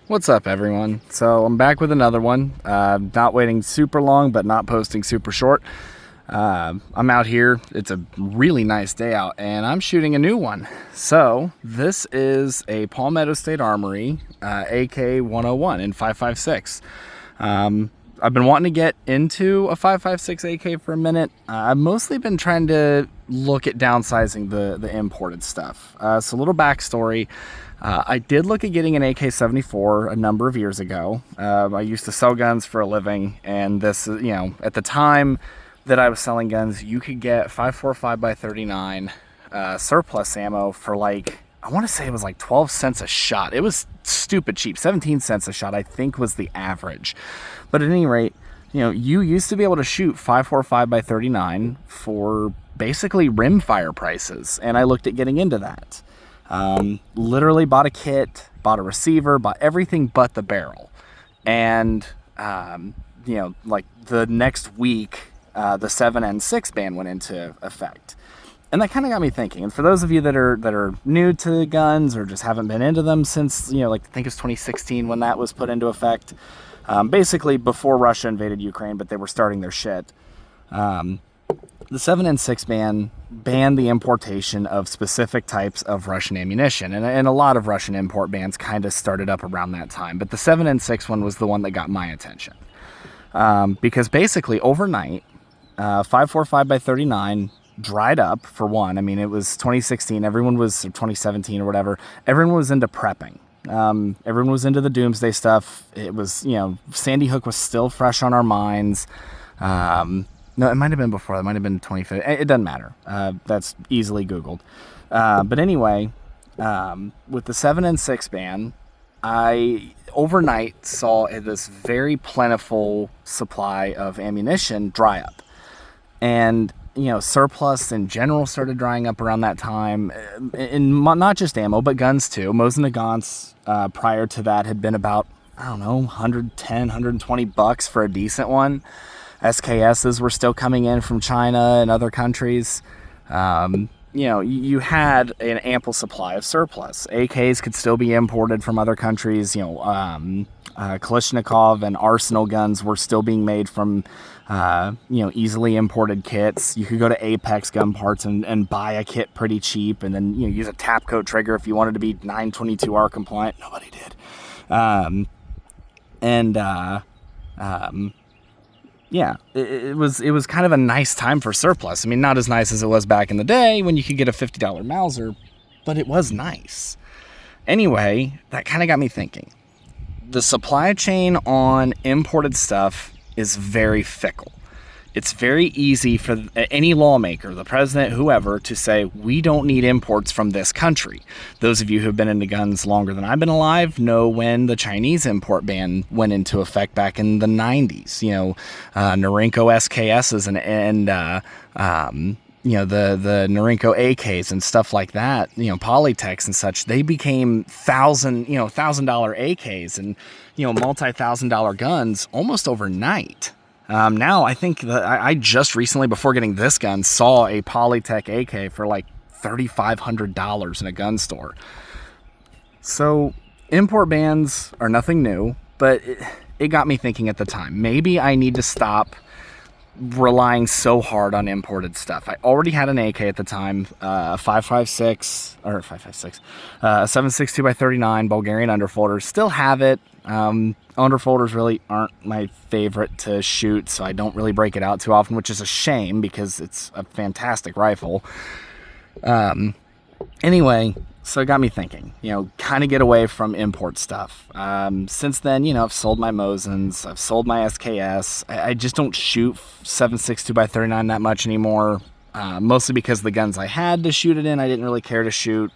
What's up, everyone? So I'm back with another one. Not waiting super long, but not posting super short. I'm out here. It's a really nice day out, and I'm shooting a new one. So this is a Palmetto State Armory AK101 in 5.56. I've been wanting to get into a 5.56 AK for a minute. I've mostly been trying to look at downsizing the imported stuff. So a little backstory. I did look at getting an AK-74 a number of years ago. I used to sell guns for a living, and this, at the time that I was selling guns, you could get 5.45 by 39 surplus ammo for I want to say it was like 12 cents a shot. It was stupid cheap. 17 cents a shot, I think, was the average. But at any rate, you used to be able to shoot 5.45 by 39 for basically rimfire prices, and I looked at getting into that. Literally bought a kit, bought a receiver, bought everything but the barrel. And, the next week, the 7 and 6 ban went into effect. And that kind of got me thinking. And for those of you that are new to guns or just haven't been into them since, I think it's 2016 when that was put into effect. Basically before Russia invaded Ukraine, but they were starting their shit. The 7 and 6 ban banned the importation of specific types of Russian ammunition. And a lot of Russian import bans kind of started up around that time. But the 7 and 6 one was the one that got my attention. Because basically overnight, 5.45 by 39 dried up, for one. I mean, it was 2016. Everyone was, or 2017 or whatever. Everyone was into prepping. Everyone was into the doomsday stuff. It was, Sandy Hook was still fresh on our minds. No, it might have been before. That might have been 2015. It doesn't matter. That's easily Googled. But anyway, with the 7 and 6 ban, I overnight saw this very plentiful supply of ammunition dry up. And, surplus in general started drying up around that time. And not just ammo, but guns too. Mosin Nagants prior to that had been about, $110, $120 for a decent one. SKSs were still coming in from China and other countries. You had an ample supply of surplus. AKs could still be imported from other countries. Kalashnikov and Arsenal guns were still being made from, easily imported kits. You could go to Apex Gun Parts and buy a kit pretty cheap, and then use a Tapco trigger if you wanted to be 922R compliant. Nobody did. Yeah, it was kind of a nice time for surplus. I mean, not as nice as it was back in the day when you could get a $50 Mauser, but it was nice. Anyway, that kind of got me thinking. The supply chain on imported stuff is very fickle. It's very easy for any lawmaker, the president, whoever, to say, we don't need imports from this country. Those of you who have been into guns longer than I've been alive know when the Chinese import ban went into effect back in the 90s. Norinco SKSs and the Norinco AKs and stuff like that, Polytechs and such, they became $1,000 AKs and, multi-$1,000 guns almost overnight. Now, I think that I just recently, before getting this gun, saw a Polytech AK for like $3,500 in a gun store. So import bans are nothing new, but it got me thinking at the time. Maybe I need to stop relying so hard on imported stuff. I already had an AK at the time, a 5.56 or 5.56, a 7.62 by 39 Bulgarian underfolder. Still have it. Underfolders really aren't my favorite to shoot, so I don't really break it out too often, which is a shame because it's a fantastic rifle. Anyway, so it got me thinking, kind of get away from import stuff. Since then, I've sold my Mosins, I've sold my SKS. I just don't shoot 7.62 by 39 that much anymore, mostly because the guns I had to shoot it in, I didn't really care to shoot.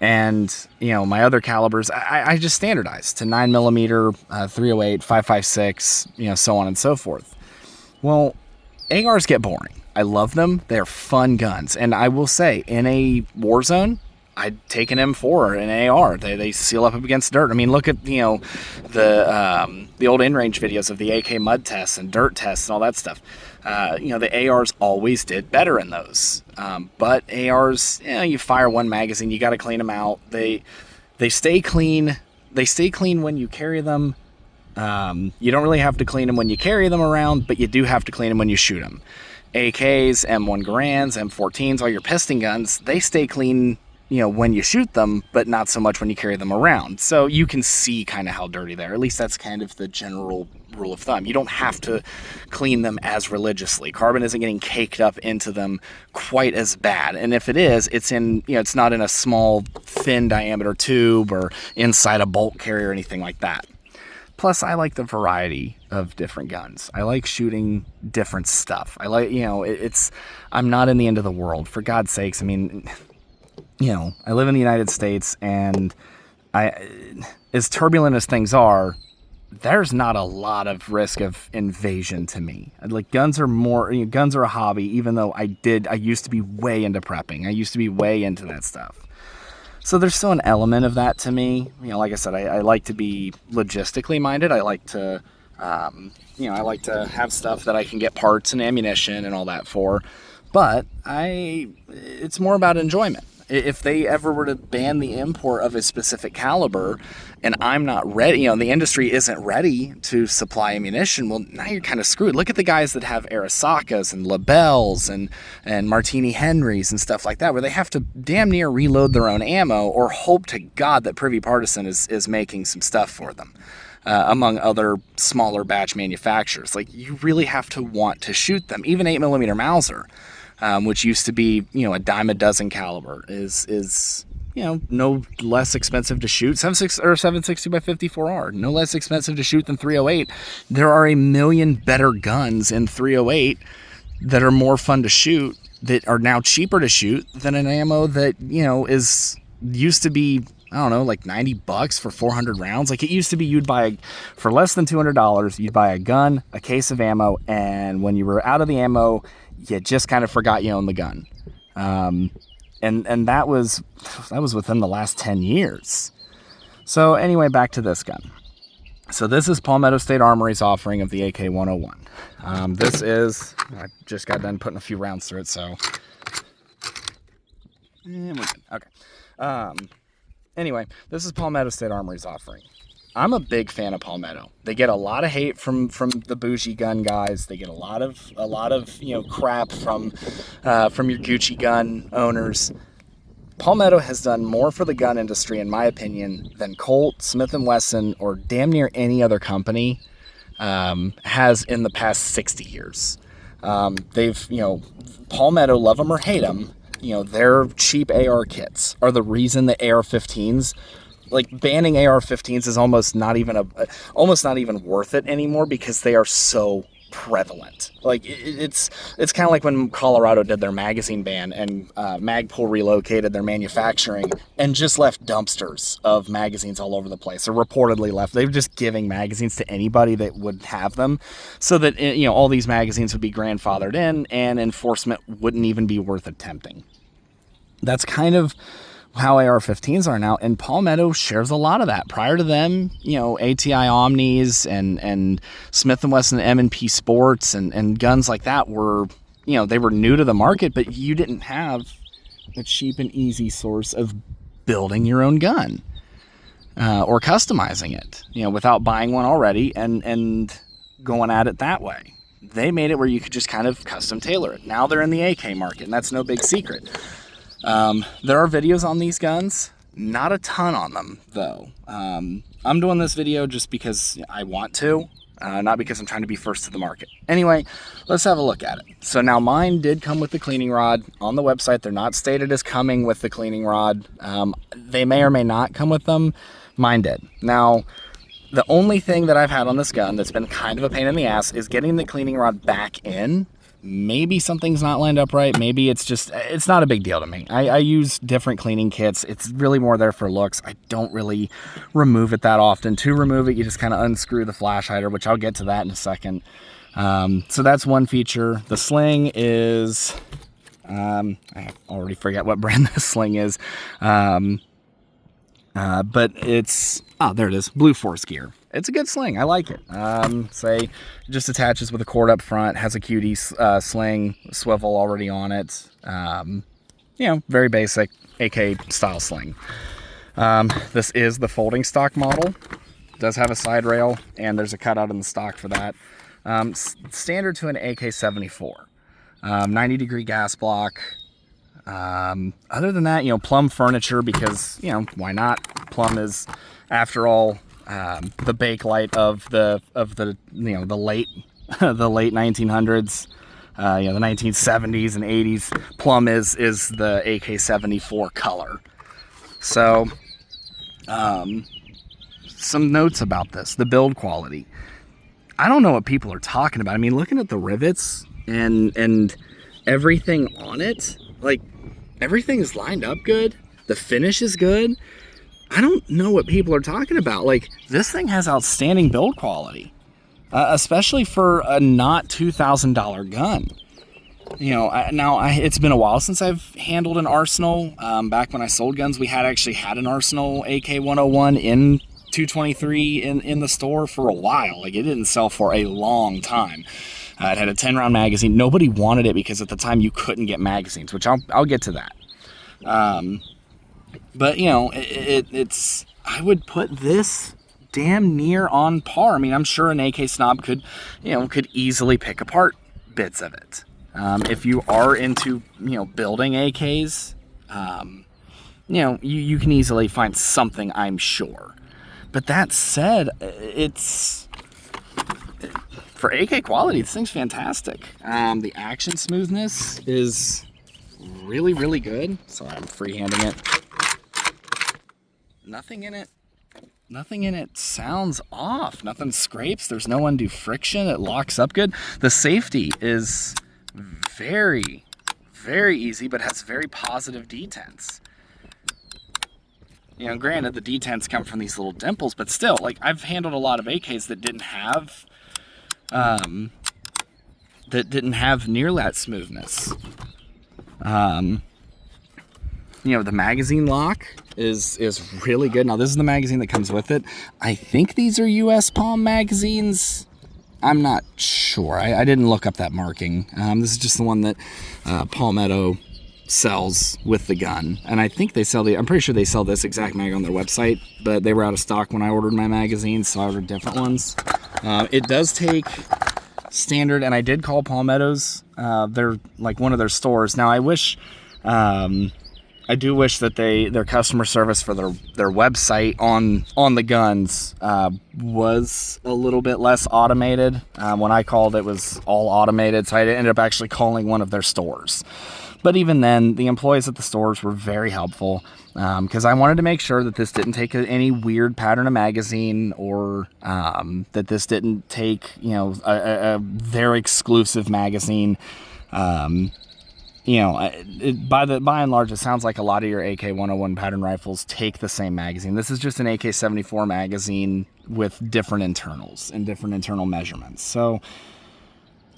And, my other calibers, I just standardized to 9mm, 308, 5.56, so on and so forth. Well, ARs get boring. I love them. They're fun guns. And I will say, in a war zone, I'd take an M4 or an AR. They seal up against dirt. I mean, look at, the old in-range videos of the AK mud tests and dirt tests and all that stuff. The ARs always did better in those. But ARs, you fire one magazine, you got to clean them out. They stay clean They stay clean when you carry them. You don't really have to clean them when you carry them around, but you do have to clean them when you shoot them. AKs, M1 Garands, M14s, all your piston guns, they stay clean, when you shoot them, but not so much when you carry them around. So you can see kind of how dirty they are. At least that's kind of the general rule of thumb. You don't have to clean them as religiously. Carbon isn't getting caked up into them quite as bad. And if it is, it's in, it's not in a small, thin diameter tube or inside a bolt carrier or anything like that. Plus, I like the variety of different guns. I like shooting different stuff. I like, I'm not in the end of the world. For God's sakes, I mean, I live in the United States, and as turbulent as things are, there's not a lot of risk of invasion to me. Like, guns are a hobby, even though I used to be way into prepping. I used to be way into that stuff. So there's still an element of that to me. Like I said, I like to be logistically minded. I like to, I like to have stuff that I can get parts and ammunition and all that for. But it's more about enjoyment. If they ever were to ban the import of a specific caliber and I'm not ready, the industry isn't ready to supply ammunition, well, now you're kind of screwed. Look at the guys that have Arisakas and Labels and Martini Henrys and stuff like that, where they have to damn near reload their own ammo or hope to God that Privy Partisan is making some stuff for them. Among other smaller batch manufacturers. Like, you really have to want to shoot them. Even 8mm Mauser, which used to be, a dime a dozen caliber, is no less expensive to shoot. 7.62 by 54R, no less expensive to shoot than 308. There are a million better guns in 308 that are more fun to shoot, that are now cheaper to shoot than an ammo that, used to be, I don't know, like $90 for 400 rounds. Like, it used to be you'd buy, for less than $200, you'd buy a gun, a case of ammo, and when you were out of the ammo, you just kind of forgot you owned the gun. And that was within the last 10 years. So anyway, back to this gun. So this is Palmetto State Armory's offering of the AK101. This is, I just got done putting a few rounds through it, so. And we're good. Okay. Anyway, this is Palmetto State Armory's offering. I'm a big fan of Palmetto. They get a lot of hate from the bougie gun guys. They get a lot of crap from your Gucci gun owners. Palmetto has done more for the gun industry, in my opinion, than Colt, Smith & Wesson, or damn near any other company has in the past 60 years. They've, Palmetto, love them or hate them, their cheap AR kits are the reason the AR-15s, like, banning AR-15s is almost not even worth it anymore, because they are so prevalent. Like, it's kind of like when Colorado did their magazine ban and Magpul relocated their manufacturing and just left dumpsters of magazines all over the place, or reportedly left. They were just giving magazines to anybody that would have them, so that all these magazines would be grandfathered in and enforcement wouldn't even be worth attempting. That's kind of how AR-15s are now, and Palmetto shares a lot of that. Prior to them, ATI Omnis and Smith & Wesson M&P Sports and guns like that were, they were new to the market, but you didn't have a cheap and easy source of building your own gun or customizing it, without buying one already and going at it that way. They made it where you could just kind of custom tailor it. Now they're in the AK market, and that's no big secret. There are videos on these guns, not a ton on them though. I'm doing this video just because I want to, not because I'm trying to be first to the market. Anyway, let's have a look at it. So now mine did come with the cleaning rod on the website. They're not stated as coming with the cleaning rod. They may or may not come with them. Mine did. Now, the only thing that I've had on this gun that's been kind of a pain in the ass is getting the cleaning rod back in. Maybe something's not lined up right. Maybe it's not a big deal to me. I use different cleaning kits. It's really more there for looks. I don't really remove it that often. To remove it, you just kind of unscrew the flash hider, which I'll get to that in a second. So that's one feature. The sling is, I already forget what brand this sling is. But it's, there it is, Blue Force Gear. It's a good sling. I like it. Say, just attaches with a cord up front, has a cutie sling, swivel already on it. Very basic AK style sling. This is the folding stock model. It does have a side rail, and there's a cutout in the stock for that. Standard to an AK-74. 90-degree gas block. Other than that, Plum furniture, because, why not? Plum is, after all, the Bakelite of the the late the late 1900s, the 1970s and 80s. Plum is the AK-74 color. So, some notes about this: the build quality. I don't know what people are talking about. I mean, looking at the rivets and everything on it, like, everything's lined up good. The finish is good. I don't know what people are talking about. Like, this thing has outstanding build quality, especially for a not $2,000 gun. It's been a while since I've handled an Arsenal. Back when I sold guns, we actually had an Arsenal AK101 in 223 in the store for a while. Like, it didn't sell for a long time. It had a 10-round magazine. Nobody wanted it because at the time you couldn't get magazines, which I'll get to that. But it's I would put this damn near on par. I mean, I'm sure an AK snob could easily pick apart bits of it. If you are into building AKs, you can easily find something, I'm sure. But that said, it's for AK quality, this thing's fantastic. The action smoothness is really, really good. Sorry, I'm freehanding it. Nothing in it sounds off. Nothing scrapes. There's no undue friction. It locks up good. The safety is very, very easy, but has very positive detents. Granted, the detents come from these little dimples, but still, like, I've handled a lot of AKs that didn't have near that smoothness. The magazine lock is really good. Now, this is the magazine that comes with it. I think these are US Palm magazines. I'm not sure. I didn't look up that marking. This is just the one that Palmetto sells with the gun. And I think I'm pretty sure they sell this exact mag on their website, but they were out of stock when I ordered my magazines, so I ordered different ones. It does take standard, and I did call Palmetto's. They're like one of their stores. Now, I do wish that their customer service for their website on the guns was a little bit less automated. When I called, it was all automated, so I ended up actually calling one of their stores. But even then, the employees at the stores were very helpful, because I wanted to make sure that this didn't take any weird pattern of magazine, or that this didn't take their exclusive magazine. By and large, it sounds like a lot of your AK-101 pattern rifles take the same magazine. This is just an AK-74 magazine with different internals and different internal measurements. So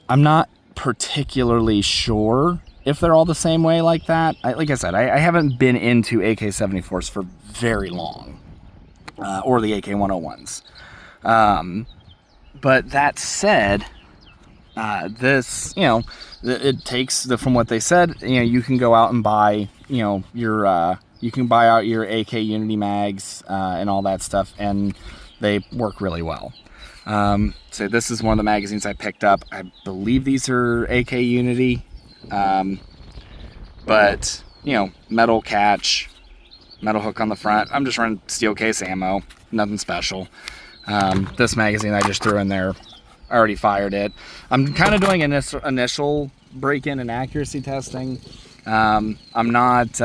I'm not particularly sure if they're all the same way like that. Like I said, I haven't been into AK-74s for very long, or the AK-101s. But that said, this, it takes from what they said, you can go out and buy, you can buy out your AK Unity mags, and all that stuff, and they work really well. So this is one of the magazines I picked up. I believe these are AK Unity, but metal catch, metal hook on the front. I'm just running steel case ammo, nothing special. This magazine I just threw in there, I already fired it. I'm kind of doing initial break-in and accuracy testing. I'm not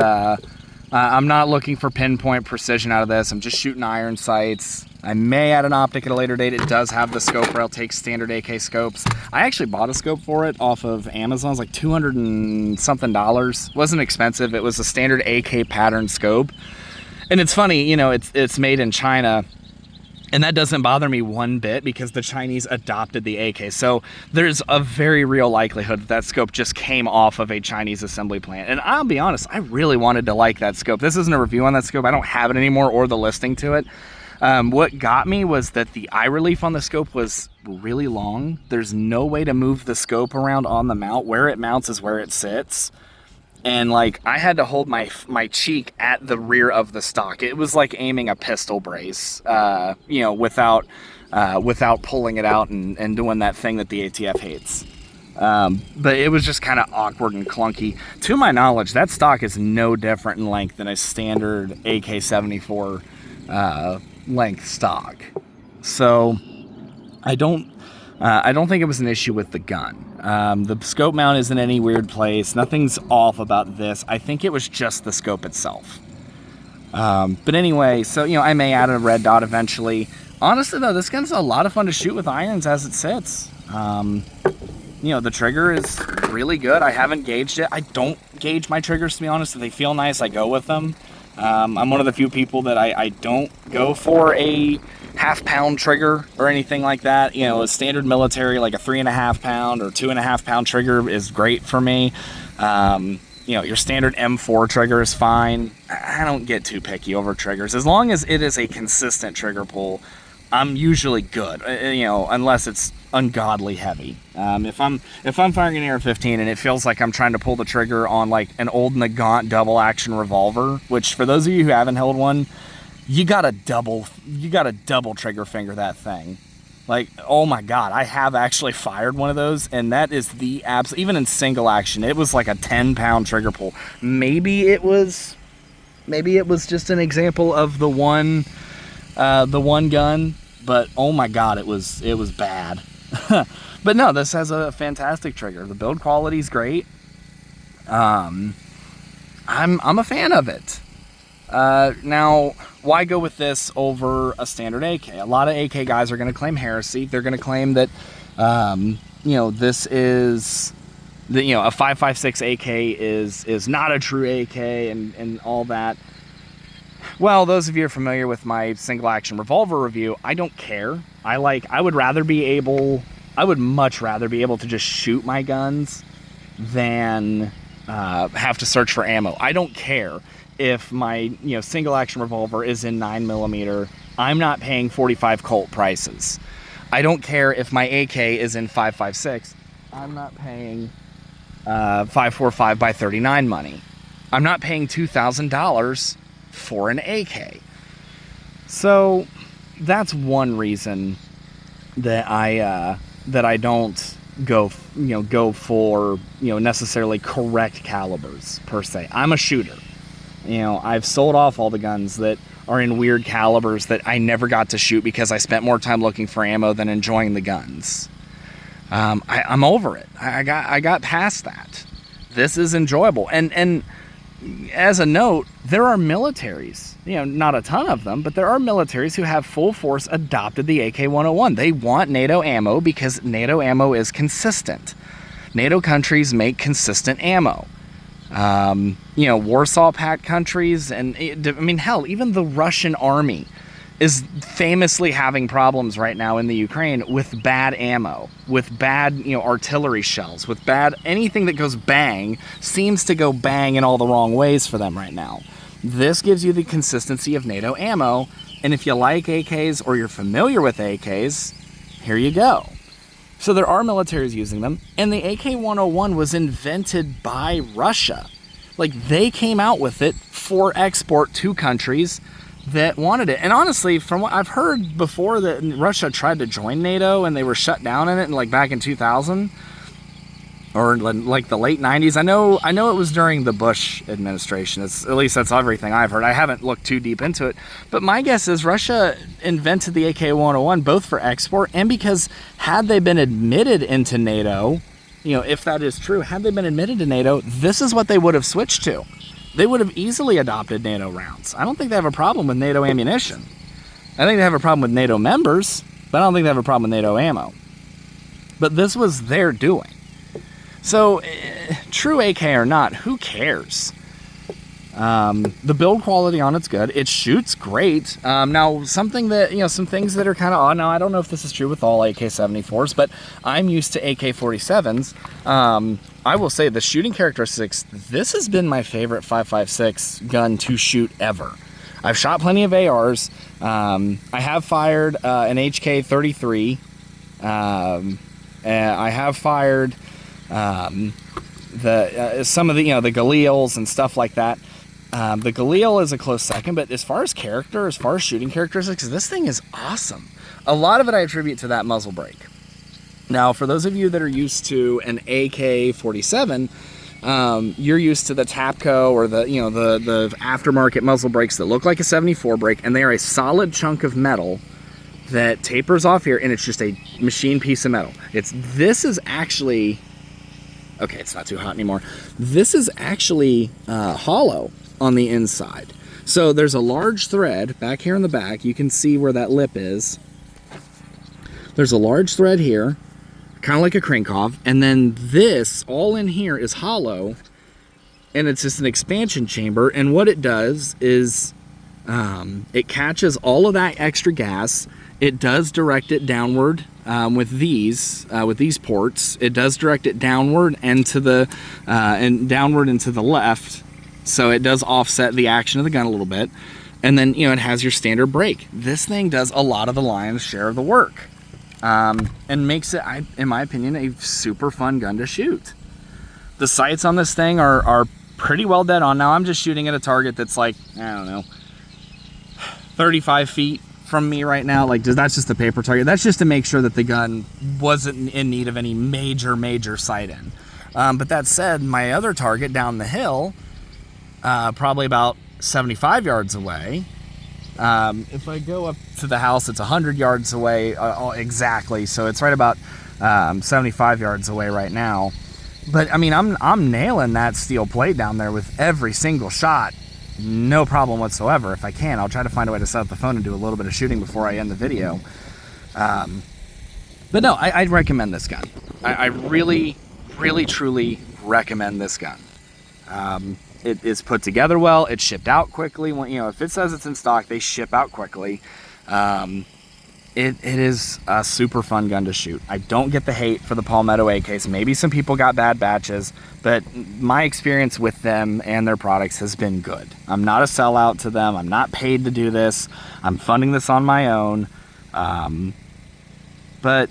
looking for pinpoint precision out of this. I'm just shooting iron sights. I may add an optic at a later date. It does have the scope rail, takes standard AK scopes. I actually bought a scope for it off of Amazon. It was like $200 and something. Wasn't expensive. It was a standard AK pattern scope. And it's funny, it's made in China. And that doesn't bother me one bit, because the Chinese adopted the AK. So there's a very real likelihood that scope just came off of a Chinese assembly plant. And I'll be honest, I really wanted to like that scope. This isn't a review on that scope. I don't have it anymore, or the listing to it. What got me was that the eye relief on the scope was really long. There's no way to move the scope around on the mount. Where it mounts is where it sits. And like I had to hold my cheek at the rear of the stock. It was like aiming a pistol brace, without pulling it out and doing that thing that the ATF hates. But it was just kind of awkward and clunky. To my knowledge, that stock is no different in length than a standard AK-74 length stock. So I don't think it was an issue with the gun. The scope mount isn't any weird place. Nothing's off about this. I think it was just the scope itself. But anyway, so, I may add a red dot eventually. Honestly, though, this gun's a lot of fun to shoot with irons as it sits. The trigger is really good. I haven't gauged it. I don't gauge my triggers, to be honest. If they feel nice, I go with them. I'm one of the few people that I don't go for a half-pound trigger or anything like that. A standard military, like a 3.5-pound or 2.5-pound trigger is great for me. Your standard M4 trigger is fine. I don't get too picky over triggers. As long as it is a consistent trigger pull, I'm usually good, unless it's ungodly heavy. If I'm firing an AR-15 and it feels like I'm trying to pull the trigger on like an old Nagant double action revolver, which for those of you who haven't held one, you gotta double trigger finger that thing. Like, oh my God, I have actually fired one of those, and that is the even in single action, it was like a 10-pound trigger pull. Maybe it was just an example of the one gun, but oh my God, it was bad. But no, this has a fantastic trigger. The build quality is great. I'm a fan of it. Now, why go with this over a standard AK? A lot of AK guys are going to claim heresy. They're going to claim that, this is, a 5.56 AK is not a true AK and all that. Well, those of you who are familiar with my single action revolver review, I don't care. I would much rather be able to just shoot my guns than have to search for ammo. I don't care if my single action revolver is in 9mm. I'm not paying 45 Colt prices. I don't care if my AK is in 5.56. I'm not paying 5.45 by 39 money. I'm not paying $2,000 for an AK. So that's one reason that I don't go for necessarily correct calibers per se. I'm a shooter. I've sold off all the guns that are in weird calibers that I never got to shoot because I spent more time looking for ammo than enjoying the guns. I'm over it. I got past that. This is enjoyable. And as a note, there are militaries, not a ton of them, but there are militaries who have full force adopted the AK101. They want NATO ammo because NATO ammo is consistent. NATO countries make consistent ammo. Warsaw Pact countries, and hell, even the Russian army is famously having problems right now in the Ukraine with bad ammo, with bad, artillery shells, with bad, anything that goes bang seems to go bang in all the wrong ways for them right now. This gives you the consistency of NATO ammo, and if you like AKs or you're familiar with AKs, here you go. So there are militaries using them, and the AK-101 was invented by Russia. Like, they came out with it for export to countries that wanted it. And honestly, from what I've heard before, that Russia tried to join NATO and they were shut down in it, and back in 2000 or like the late 90s. I know it was during the Bush administration. At least that's everything I've heard. I haven't looked too deep into it, but my guess is Russia invented the AK-101 both for export and because had they been admitted into NATO, if that is true, had they been admitted to NATO, this is what they would have switched to. They would have easily adopted NATO rounds. I don't think they have a problem with NATO ammunition. I think they have a problem with NATO members, but I don't think they have a problem with NATO ammo. But this was their doing. So, true AK or not, who cares? The build quality on it's good. It shoots great. Now, something that, some things that are kind of odd. Now, I don't know if this is true with all AK-74s, but I'm used to AK-47s. I will say the shooting characteristics, this has been my favorite 5.56 gun to shoot ever. I've shot plenty of ARs. I have fired an HK-33. I have fired some of the, the Galils and stuff like that. The Galil is a close second, but as far as character, as far as shooting characteristics, this thing is awesome. A lot of it I attribute to that muzzle brake. Now, for those of you that are used to an AK-47, you're used to the Tapco or the aftermarket muzzle brakes that look like a 74 brake, and they are a solid chunk of metal that tapers off here, and it's just a machine piece of metal. This is actually, okay, it's not too hot anymore. This is actually hollow on the inside. So there's a large thread back here in the back. You can see where that lip is. There's a large thread here, kind of like a Krinkov, and then this all in here is hollow, and it's just an expansion chamber. And what it does is it catches all of that extra gas. It does direct it downward with these ports. It does direct it downward and to the downward and to the left, so it does offset the action of the gun a little bit. And then it has your standard brake. This thing does a lot of the lion's share of the work. And makes it, in my opinion, a super fun gun to shoot. The sights on this thing are pretty well dead on. Now I'm just shooting at a target that's like, I don't know, 35 feet from me right now. Like, that's just a paper target. That's just to make sure that the gun wasn't in need of any major sight in. But that said, my other target down the hill, probably about 75 yards away, if I go up to the house, it's 100 yards away exactly, so it's right about 75 yards away right now. But I mean, I'm nailing that steel plate down there with every single shot, no problem whatsoever. If I can, I'll try to find a way to set up the phone and do a little bit of shooting before I end the video. But no, I'd recommend this gun. I really truly recommend this gun. It is put together well. It's shipped out quickly. When, if it says it's in stock, they ship out quickly. It is a super fun gun to shoot. I don't get the hate for the Palmetto AKs. Maybe some people got bad batches, but my experience with them and their products has been good. I'm not a sellout to them. I'm not paid to do this. I'm funding this on my own. But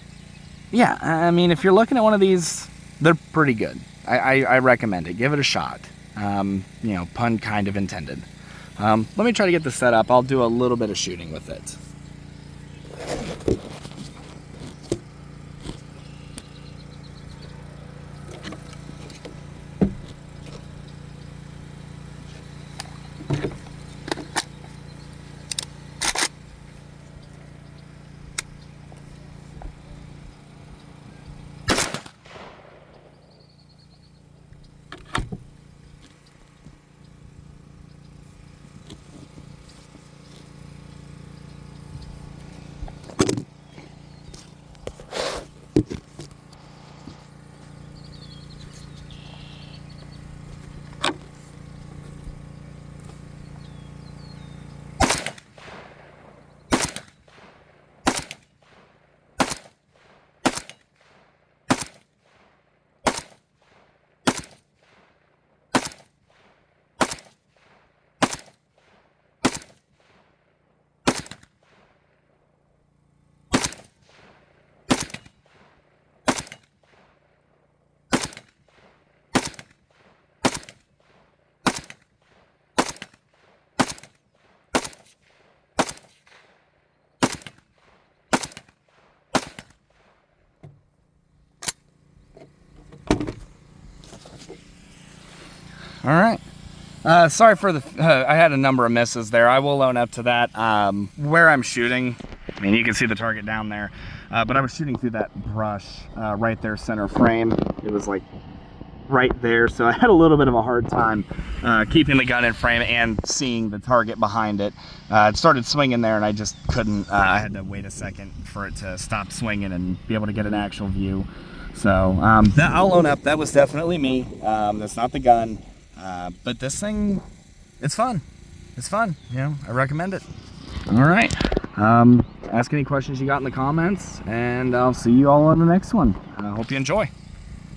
yeah, I mean, if you're looking at one of these, they're pretty good. I recommend it. Give it a shot. Pun kind of intended. Let me try to get this set up. I'll do a little bit of shooting with it. All right. Sorry for the, I had a number of misses there. I will own up to that. Where I'm shooting, I mean, you can see the target down there, but I was shooting through that brush right there, center frame. It was like right there, so I had a little bit of a hard time keeping the gun in frame and seeing the target behind it. It started swinging there, and I just couldn't, I had to wait a second for it to stop swinging and be able to get an actual view. So I'll own up, that was definitely me. That's not the gun. But this thing, it's fun. It's fun, I recommend it. All right, ask any questions you got in the comments, and I'll see you all on the next one. I hope you enjoy.